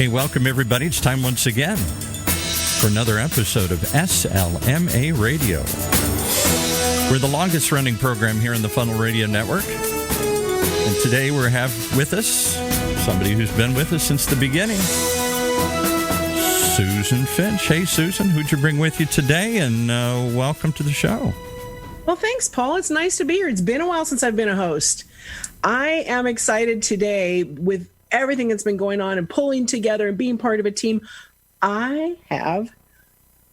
Hey, welcome everybody. It's time once again for another episode of SLMA Radio. We're the longest running program here in the Funnel Radio Network. And today we have with us somebody who's been with us since the beginning, Susan Finch. Hey, Susan, who'd you bring with you today? And welcome to the show. Well, thanks, Paul. It's nice to be here. It's been a while since I've been a host. I am excited today with everything that's been going on and pulling together and being part of a team. I have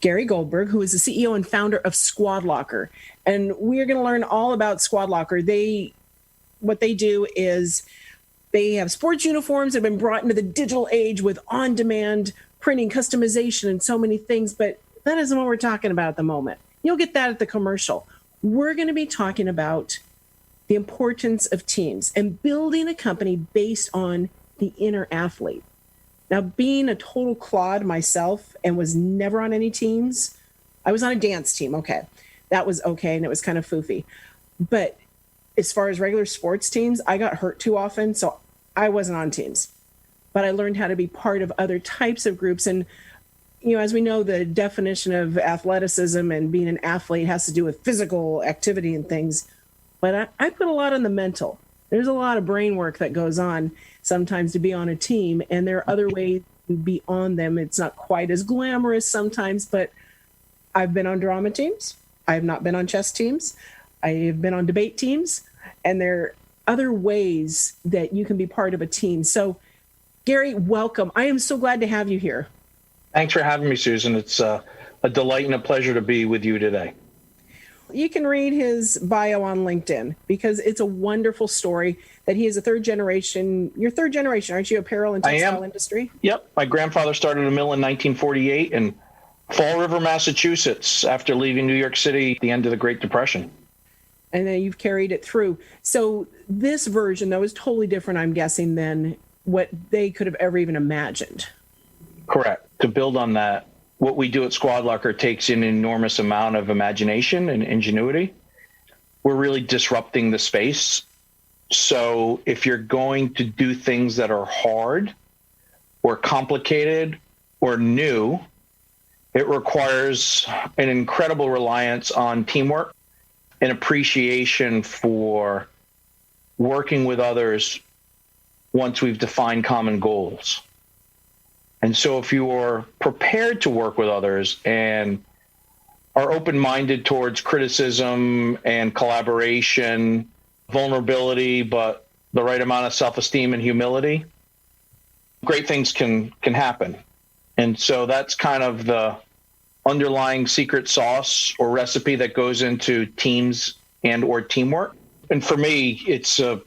Gary Goldberg, who is the CEO and founder of SquadLocker. And we are going to learn all about SquadLocker. What they do is they have sports uniforms that have been brought into the digital age with on-demand printing, customization, and so many things. But that isn't what we're talking about at the moment. You'll get that at the commercial. We're going to be talking about the importance of teams and building a company based on the inner athlete. Now, being a total clod myself and was never on any teams, I was on a dance team. Okay. That was okay. And it was kind of foofy. But as far as regular sports teams, I got hurt too often. So I wasn't on teams, but I learned how to be part of other types of groups. And, you know, as we know, the definition of athleticism and being an athlete has to do with physical activity and things. But I put a lot on the mental. There's a lot of brain work that goes on sometimes to be on a team, and there are other ways to be on them. It's not quite as glamorous sometimes, but I've been on drama teams. I have not been on chess teams. I have been on debate teams, and there are other ways that you can be part of a team. So, Gary, welcome. I am so glad to have you here. Thanks for having me, Susan. It's a delight and a pleasure to be with you today. You can read his bio on LinkedIn because it's a wonderful story that he is a third generation. You're third generation, aren't you? Apparel and textile industry? Yep. My grandfather started a mill in 1948 in Fall River, Massachusetts, after leaving New York City at the end of the Great Depression. And then you've carried it through. So this version, though, is totally different, I'm guessing, than what they could have ever even imagined. Correct. To build on that, what we do at SquadLocker takes an enormous amount of imagination and ingenuity. We're really disrupting the space. So if you're going to do things that are hard or complicated or new, it requires an incredible reliance on teamwork and appreciation for working with others once we've defined common goals. And so if you're prepared to work with others and are open-minded towards criticism and collaboration, vulnerability, but the right amount of self-esteem and humility, great things can happen. And so that's kind of the underlying secret sauce or recipe that goes into teams and or teamwork. And for me, it's a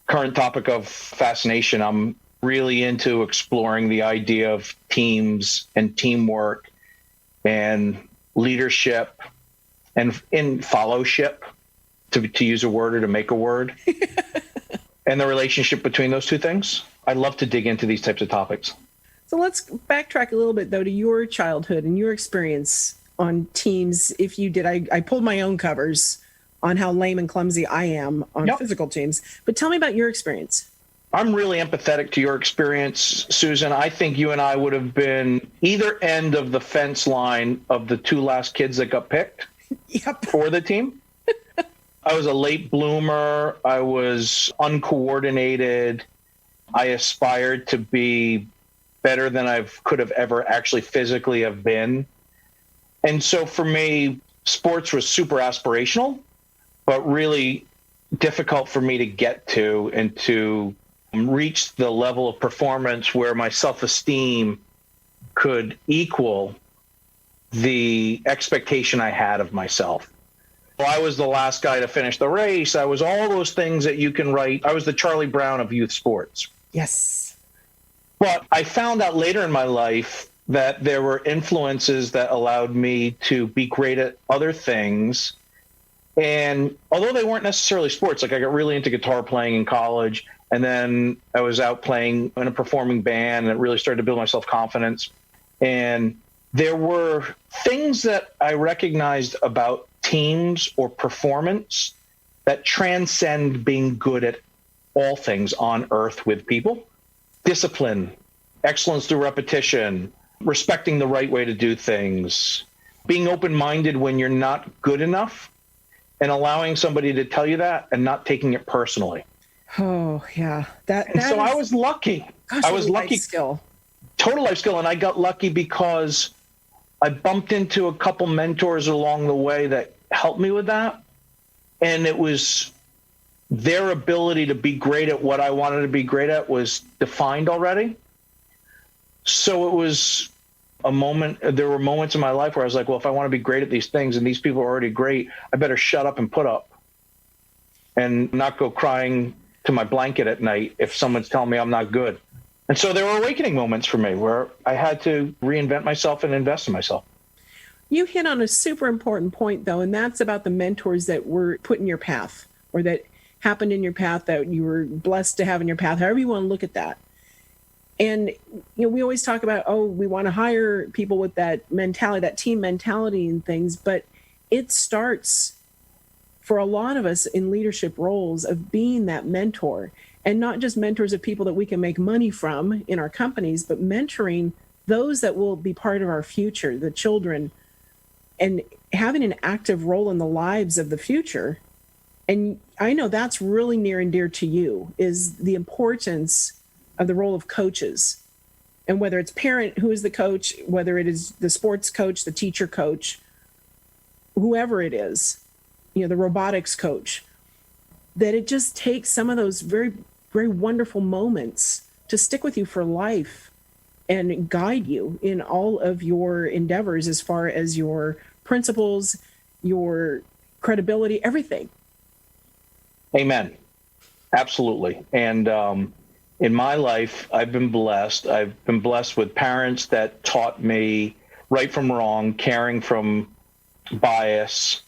current topic of fascination. I'm really into exploring the idea of teams and teamwork and leadership and in fellowship, to use a word or to make a word, and the relationship between those two things. I love to dig into these types of topics. So let's backtrack a little bit, though, to your childhood and your experience on teams. If you did, I pulled my own covers on how lame and clumsy I am on physical teams. But tell me about your experience. I'm really empathetic to your experience, Susan. I think you and I would have been either end of the fence line of the two last kids that got picked for the team. I was a late bloomer. I was uncoordinated. I aspired to be better than I could have ever actually physically have been. And so for me, sports was super aspirational, but really difficult for me to get to and to reach the level of performance where my self-esteem could equal the expectation I had of myself. Well, I was the last guy to finish the race. I was all those things that you can write. I was the Charlie Brown of youth sports. Yes. But I found out later in my life that there were influences that allowed me to be great at other things. And although they weren't necessarily sports, like I got really into guitar playing in college, and then I was out playing in a performing band, and it really started to build my self-confidence. And there were things that I recognized about teams or performance that transcend being good at all things on earth with people. Discipline, excellence through repetition, respecting the right way to do things, being open-minded when you're not good enough, and allowing somebody to tell you that and not taking it personally. Oh, yeah. I was lucky. Gosh, I was lucky. Skill. Total life skill. And I got lucky because I bumped into a couple mentors along the way that helped me with that. And it was their ability to be great at what I wanted to be great at was defined already. So it was a moment. There were moments in my life where I was like, well, if I want to be great at these things and these people are already great, I better shut up and put up and not go crying to my blanket at night if someone's telling me I'm not good. And so there were awakening moments for me where I had to reinvent myself and invest in myself. You hit on a super important point, though, and that's about the mentors that were put in your path or that happened in your path that you were blessed to have in your path, however you want to look at that. And, we always talk about, we want to hire people with that mentality, that team mentality and things, but it starts for a lot of us in leadership roles of being that mentor, and not just mentors of people that we can make money from in our companies, but mentoring those that will be part of our future, the children, and having an active role in the lives of the future. And I know that's really near and dear to you, is the importance of the role of coaches. And whether it's parent who is the coach, whether it is the sports coach, the teacher coach, whoever it is, the robotics coach, that it just takes some of those very, very wonderful moments to stick with you for life and guide you in all of your endeavors as far as your principles, your credibility, everything. Amen. Absolutely. And in my life, I've been blessed. I've been blessed with parents that taught me right from wrong, caring from bias,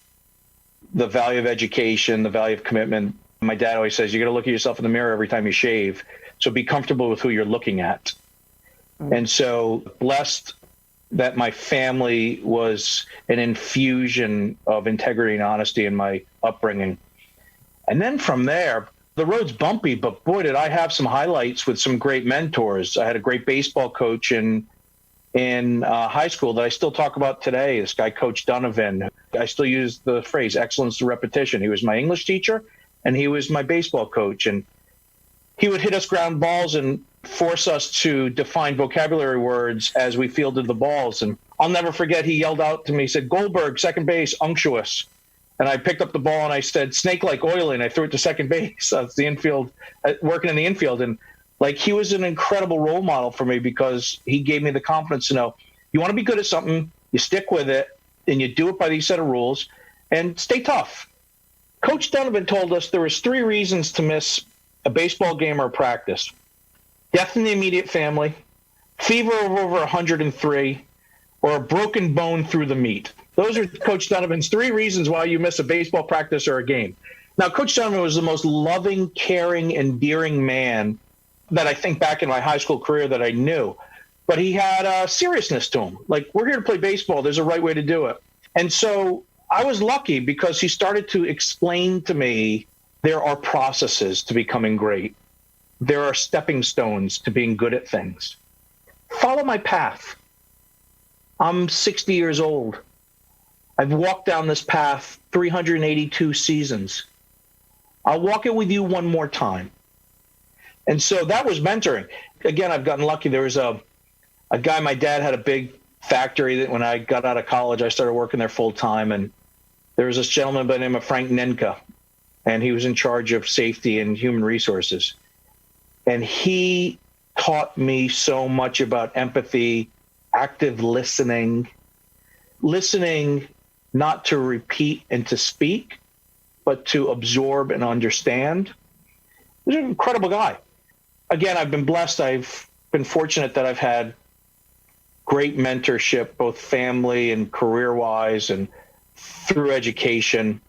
the value of education, the value of commitment. My dad always says, you got to look at yourself in the mirror every time you shave. So be comfortable with who you're looking at. And so blessed that my family was an infusion of integrity and honesty in my upbringing. And then from there, the road's bumpy, but boy, did I have some highlights with some great mentors. I had a great baseball coach in high school that I still talk about today, this guy, Coach Donovan. I still use the phrase excellence through repetition. He was my English teacher, and he was my baseball coach. And he would hit us ground balls and force us to define vocabulary words as we fielded the balls. And I'll never forget, he yelled out to me, he said, Goldberg, second base, unctuous. And I picked up the ball and I said, snake like oily, and I threw it to second base. I was the infield, working in the infield. And he was an incredible role model for me because he gave me the confidence to know, you want to be good at something, you stick with it, and you do it by these set of rules, and stay tough. Coach Donovan told us there was 3 reasons to miss a baseball game or a practice: death in the immediate family, fever of over 103, or a broken bone through the meat. Those are Coach Donovan's 3 reasons why you miss a baseball practice or a game. Now, Coach Donovan was the most loving, caring, endearing man that I think back in my high school career that I knew. But he had a seriousness to him. We're here to play baseball. There's a right way to do it. And so I was lucky because he started to explain to me there are processes to becoming great. There are stepping stones to being good at things. Follow my path. I'm 60 years old. I've walked down this path 382 seasons. I'll walk it with you one more time. And so that was mentoring. Again, I've gotten lucky. There was a guy, my dad had a big factory that when I got out of college, I started working there full time. And there was this gentleman by the name of Frank Nenka, and he was in charge of safety and human resources. And he taught me so much about empathy, active listening not to repeat and to speak, but to absorb and understand. He's an incredible guy. Again, I've been blessed. I've been fortunate that I've had great mentorship, both family and career-wise and through education.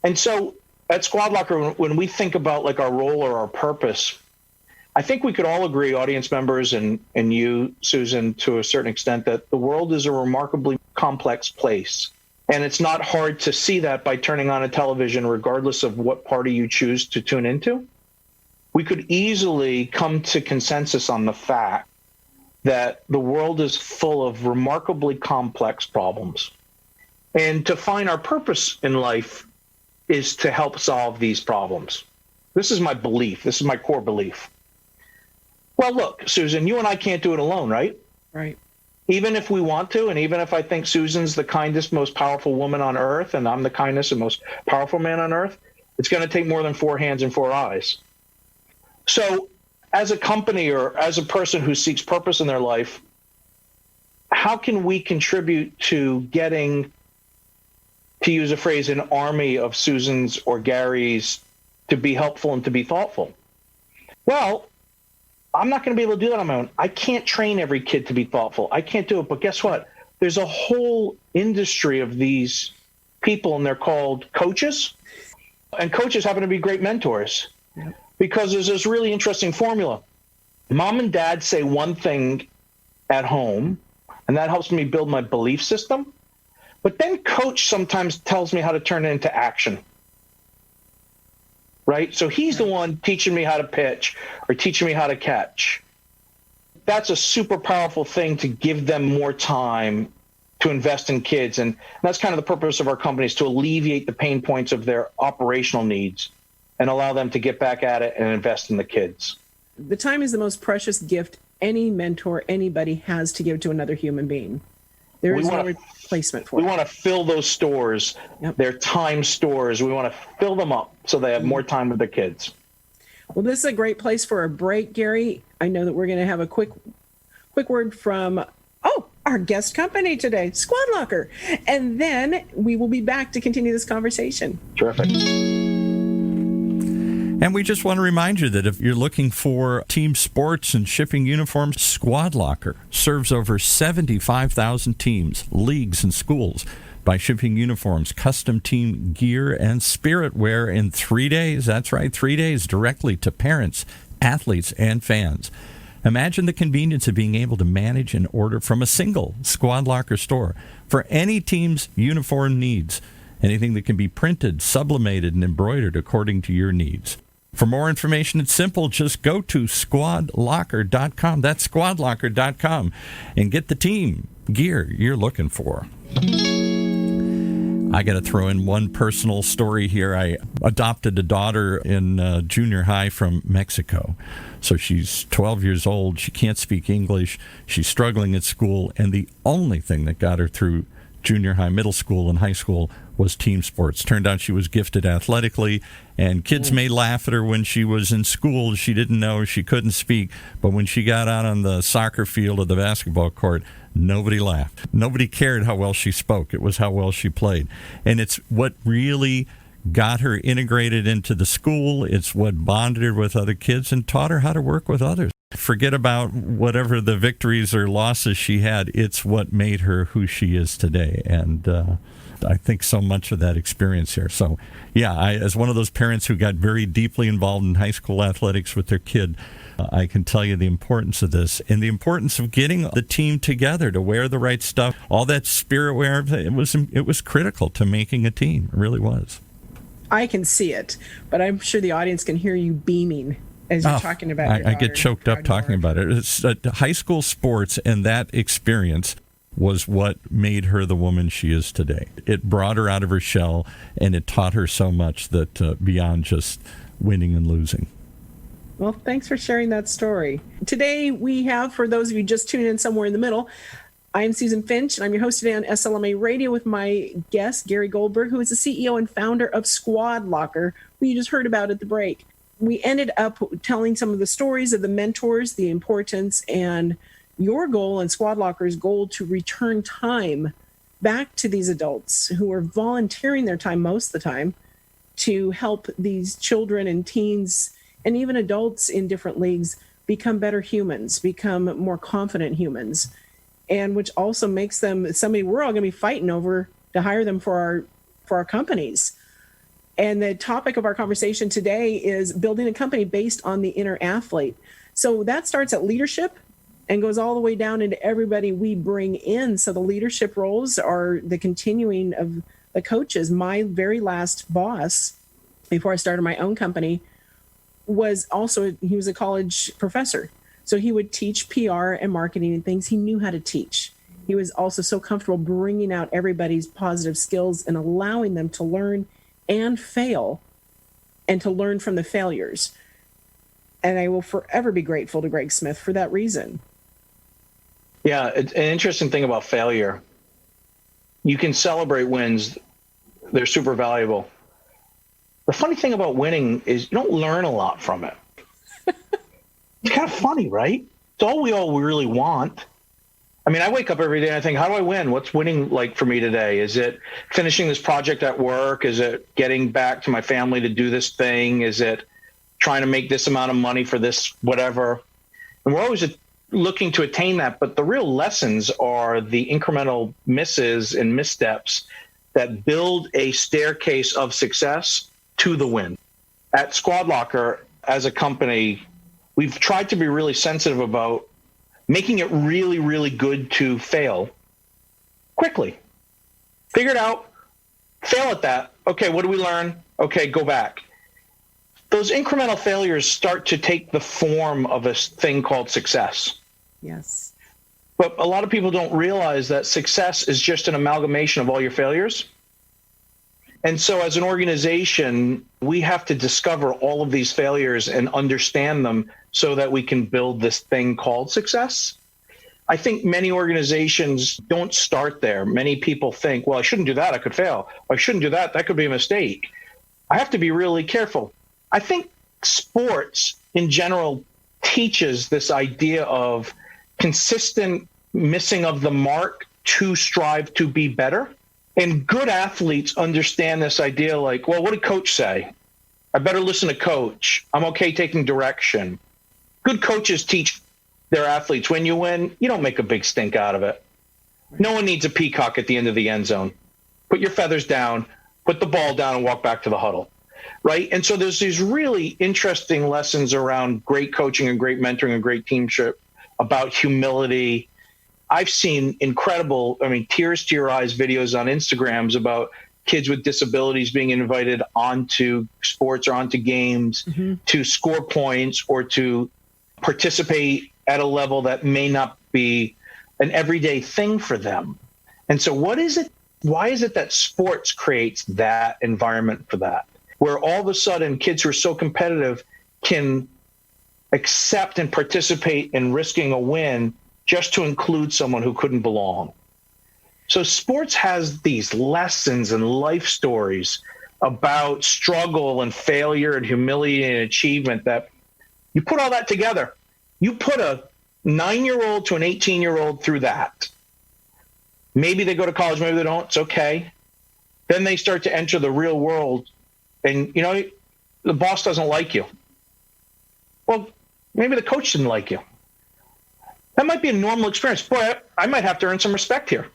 And so at SquadLocker, when we think about our role or our purpose, I think we could all agree, audience members and you, Susan, to a certain extent, that the world is a remarkably complex place. And it's not hard to see that by turning on a television, regardless of what party you choose to tune into. We could easily come to consensus on the fact that the world is full of remarkably complex problems. And to find our purpose in life is to help solve these problems. This is my belief. This is my core belief. Well, look, Susan, you and I can't do it alone, right? Right. Even if we want to, and even if I think Susan's the kindest, most powerful woman on earth, and I'm the kindest and most powerful man on earth, it's going to take more than 4 hands and 4 eyes. So as a company or as a person who seeks purpose in their life, how can we contribute to getting, to use a phrase, an army of Susans or Garys to be helpful and to be thoughtful? Well, I'm not going to be able to do that on my own. I can't train every kid to be thoughtful. I can't do it. But guess what? There's a whole industry of these people, and they're called coaches. And coaches happen to be great mentors because there's this really interesting formula. Mom and dad say one thing at home, and that helps me build my belief system. But then coach sometimes tells me how to turn it into action. Right? So he's the one teaching me how to pitch or teaching me how to catch. That's a super powerful thing to give them more time to invest in kids. And that's kind of the purpose of our company, is to alleviate the pain points of their operational needs and allow them to get back at it and invest in the kids. The time is the most precious gift any mentor, anybody has to give to another human being. There is no replacement for it. We want to fill those stores, their time stores. We want to fill them up so they have more time with their kids. Well, this is a great place for a break, Gary. I know that we're going to have a quick word from, our guest company today, SquadLocker. And then we will be back to continue this conversation. Terrific. And we just want to remind you that if you're looking for team sports and shipping uniforms, SquadLocker serves over 75,000 teams, leagues, and schools by shipping uniforms, custom team gear, and spirit wear in 3 days. That's right, 3 days directly to parents, athletes, and fans. Imagine the convenience of being able to manage and order from a single SquadLocker store for any team's uniform needs. Anything that can be printed, sublimated, and embroidered according to your needs. For more information, it's simple. Just go to SquadLocker.com. That's SquadLocker.com and get the team gear you're looking for. I got to throw in one personal story here. I adopted a daughter in junior high from Mexico. So she's 12 years old. She can't speak English. She's struggling at school. And the only thing that got her through junior high, middle school, and high school was team sports. Turned out she was gifted athletically, and kids may laugh at her when she was in school. She didn't know, she couldn't speak. But when she got out on the soccer field or the basketball court, nobody laughed. Nobody cared how well she spoke. It was how well she played. And it's what really got her integrated into the school. It's what bonded her with other kids and taught her how to work with others. Forget about whatever the victories or losses she had. It's what made her who she is today. And I think so much of that experience here. So, yeah, as one of those parents who got very deeply involved in high school athletics with their kid, I can tell you the importance of this and the importance of getting the team together to wear the right stuff. All that spirit wear, it was critical to making a team. It really was. I can see it, but I'm sure the audience can hear you beaming as you're talking about your I get choked up talking about it. It's high school sports, and that experience was what made her the woman she is today. It brought her out of her shell, and it taught her so much that beyond just winning and losing. Well, thanks for sharing that story. Today we have, for those of you just tuning in somewhere in the middle, I'm Susan Finch, and I'm your host today on SLMA Radio with my guest, Gary Goldberg, who is the CEO and founder of SquadLocker, who you just heard about at the break. We ended up telling some of the stories of the mentors, the importance, and your goal and SquadLocker's goal to return time back to these adults who are volunteering their time most of the time to help these children and teens and even adults in different leagues become better humans, become more confident humans, and which also makes them somebody we're all going to be fighting over to hire them for our companies. And the topic of our conversation today is building a company based on the inner athlete. So that starts at leadership and goes all the way down into everybody we bring in. So the leadership roles are the continuing of the coaches. My very last boss, before I started my own company, he was a college professor. So he would teach PR and marketing and things. He knew how to teach. He was also so comfortable bringing out everybody's positive skills and allowing them to learn and fail and to learn from the failures. And I will forever be grateful to Greg Smith for that reason. Yeah, it's an interesting thing about failure. You can celebrate wins. They're super valuable. The funny thing about winning is you don't learn a lot from it. It's kind of funny, right? It's all we really want. I mean, I wake up every day and I think, how do I win? What's winning like for me today? Is it finishing this project at work? Is it getting back to my family to do this thing? Is it trying to make this amount of money for this whatever? And we're always looking to attain that. But the real lessons are the incremental misses and missteps that build a staircase of success to the win. At SquadLocker, as a company, we've tried to be really sensitive about making it really, really good to fail quickly. Figure it out, fail at that. Okay, what do we learn? Okay, go back. Those incremental failures start to take the form of a thing called success. Yes. But a lot of people don't realize that success is just an amalgamation of all your failures. And so as an organization, we have to discover all of these failures and understand them so that we can build this thing called success. I think many organizations don't start there. Many people think, well, I shouldn't do that. I could fail. I shouldn't do that. That could be a mistake. I have to be really careful. I think sports in general teaches this idea of consistent missing of the mark to strive to be better. And good athletes understand this idea like, well, what did coach say? I better listen to coach. I'm okay taking direction. Good coaches teach their athletes, when you win, you don't make a big stink out of it. No one needs a peacock at the end of the end zone. Put your feathers down, put the ball down, and walk back to the huddle, right? And so there's these really interesting lessons around great coaching and great mentoring and great teamship about humility. I've seen incredible, tears to your eyes videos on Instagrams about kids with disabilities being invited onto sports or onto games to score points or to participate at a level that may not be an everyday thing for them. And so what is it? Why is it that sports creates that environment for that, where all of a sudden kids who are so competitive can accept and participate in risking a win just to include someone who couldn't belong? So sports has these lessons and life stories about struggle and failure and humility and achievement that you put all that together. You put a 9-year-old to an 18-year-old through that. Maybe they go to college, maybe they don't. It's okay. Then they start to enter the real world and, the boss doesn't like you. Well, maybe the coach didn't like you. That might be a normal experience. Boy, I might have to earn some respect here.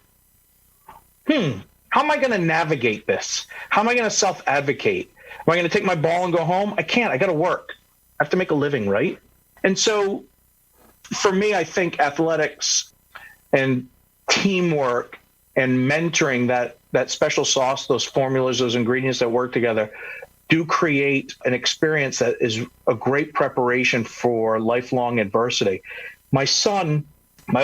How am I going to navigate this? How am I going to self-advocate? Am I going to take my ball and go home? I can't. I got to work. I have to make a living, right? And so for me, I think athletics and teamwork and mentoring, that special sauce, those formulas, those ingredients that work together, do create an experience that is a great preparation for lifelong adversity. My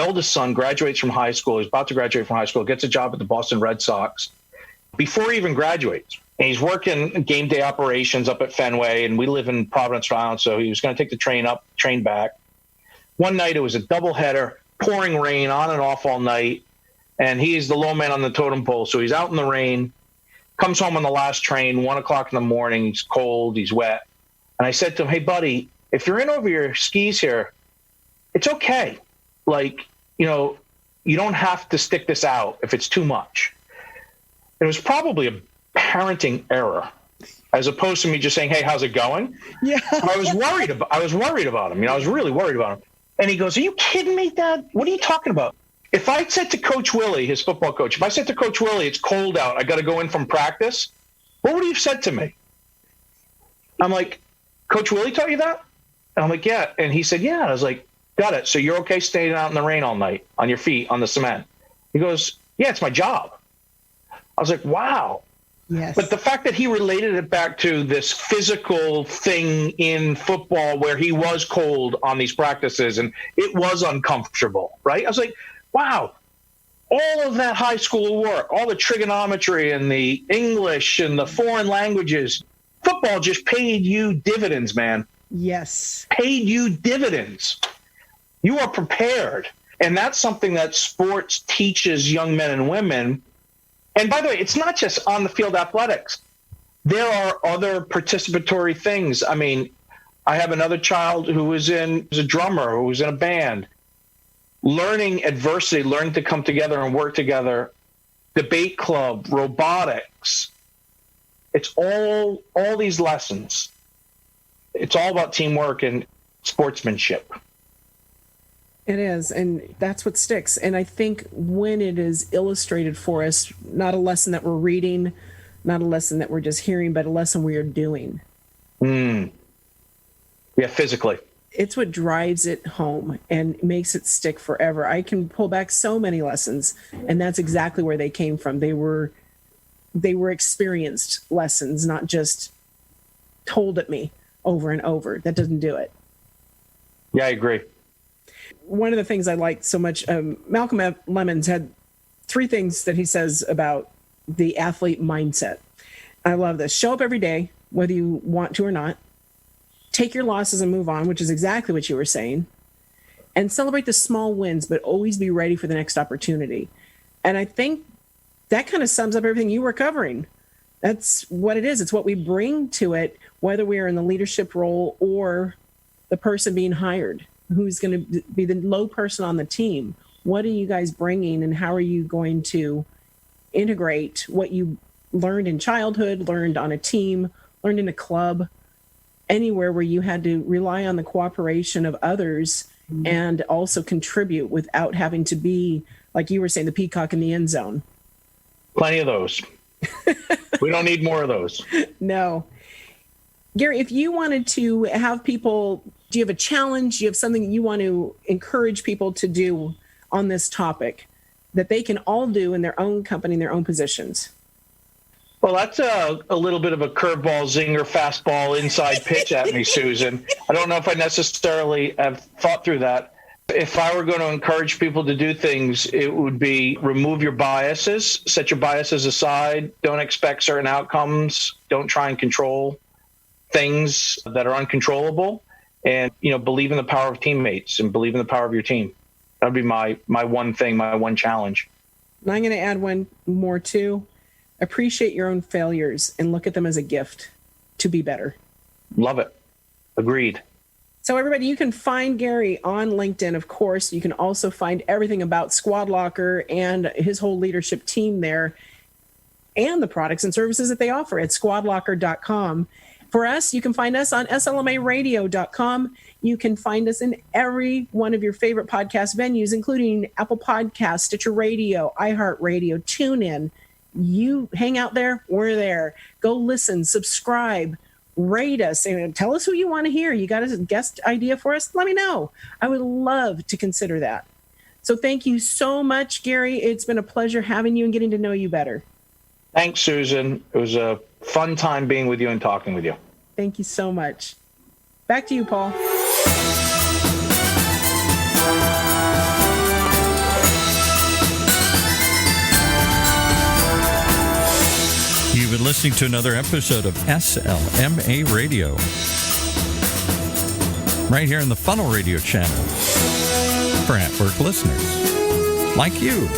oldest son graduates from high school. He's about to graduate from high school, gets a job at the Boston Red Sox before he even graduates. And he's working game day operations up at Fenway, and we live in Providence, Rhode Island, so he was going to take the train back. One night it was a doubleheader, pouring rain on and off all night, and he's the low man on the totem pole, so he's out in the rain, comes home on the last train, 1 o'clock in the morning, he's cold, he's wet. And I said to him, hey, buddy, if you're in over your skis here, it's okay. You don't have to stick this out if it's too much. It was probably a parenting error, as opposed to me just saying, hey, how's it going? Yeah. I was worried about him. I was really worried about him. And he goes, are you kidding me, Dad? What are you talking about? If I said to Coach Willie, his football coach, if I said to Coach Willie, it's cold out, I got to go in from practice, what would he have said to me? I'm like, Coach Willie taught you that? And I'm like, yeah. And he said, yeah. And I was like, got it. So you're okay staying out in the rain all night on your feet on the cement? He goes, yeah, it's my job. I was like, wow. Yes. But the fact that he related it back to this physical thing in football where he was cold on these practices and it was uncomfortable, right? I was like, wow, all of that high school work, all the trigonometry and the English and the foreign languages, football just paid you dividends, man. Yes. Paid you dividends. You are prepared. And that's something that sports teaches young men and women. And by the way, it's not just on the field athletics. There are other participatory things. I mean, I have another child who is a drummer, who was in a band. Learning adversity, learning to come together and work together, debate club, robotics. It's all these lessons. It's all about teamwork and sportsmanship. It is, and that's what sticks. And I think when it is illustrated for us, not a lesson that we're reading, not a lesson that we're just hearing, but a lesson we are doing. Yeah, physically. It's what drives it home and makes it stick forever. I can pull back so many lessons, and that's exactly where they came from. They were experienced lessons, not just told at me over and over. That doesn't do it. Yeah, I agree. One of the things I liked so much, Malcolm Lemons had 3 things that he says about the athlete mindset. I love this. Show up every day, whether you want to or not. Take your losses and move on, which is exactly what you were saying. And celebrate the small wins, but always be ready for the next opportunity. And I think that kind of sums up everything you were covering. That's what it is. It's what we bring to it, whether we are in the leadership role or the person being hired. Who's going to be the low person on the team? What are you guys bringing, and how are you going to integrate what you learned in childhood, learned on a team, learned in a club, anywhere where you had to rely on the cooperation of others and also contribute without having to be, like you were saying, the peacock in the end zone? Plenty of those. We don't need more of those. No. Gary, if you wanted to have people, do you have a challenge? Do you have something that you want to encourage people to do on this topic that they can all do in their own company, in their own positions? Well, that's a little bit of a curveball, zinger, fastball, inside pitch at me, Susan. I don't know if I necessarily have thought through that. If I were going to encourage people to do things, it would be remove your biases, set your biases aside, don't expect certain outcomes, don't try and control things that are uncontrollable, and believe in the power of teammates and believe in the power of your team. That would be my one thing, my one challenge. And I'm going to add one more too. Appreciate your own failures and look at them as a gift to be better. Love it. Agreed. So everybody, you can find Gary on LinkedIn, of course. You can also find everything about SquadLocker and his whole leadership team there and the products and services that they offer at SquadLocker.com. For us, you can find us on slmaradio.com. You can find us in every one of your favorite podcast venues, including Apple Podcasts, Stitcher Radio, iHeartRadio, TuneIn. You hang out there, we're there. Go listen, subscribe, rate us, and tell us who you want to hear. You got a guest idea for us? Let me know. I would love to consider that. So thank you so much, Gary. It's been a pleasure having you and getting to know you better. Thanks, Susan. It was a fun time being with you and talking with you. Thank you so much. Back to you, Paul. You've been listening to another episode of SLMA Radio, right here on the Funnel Radio channel for at-work listeners like you.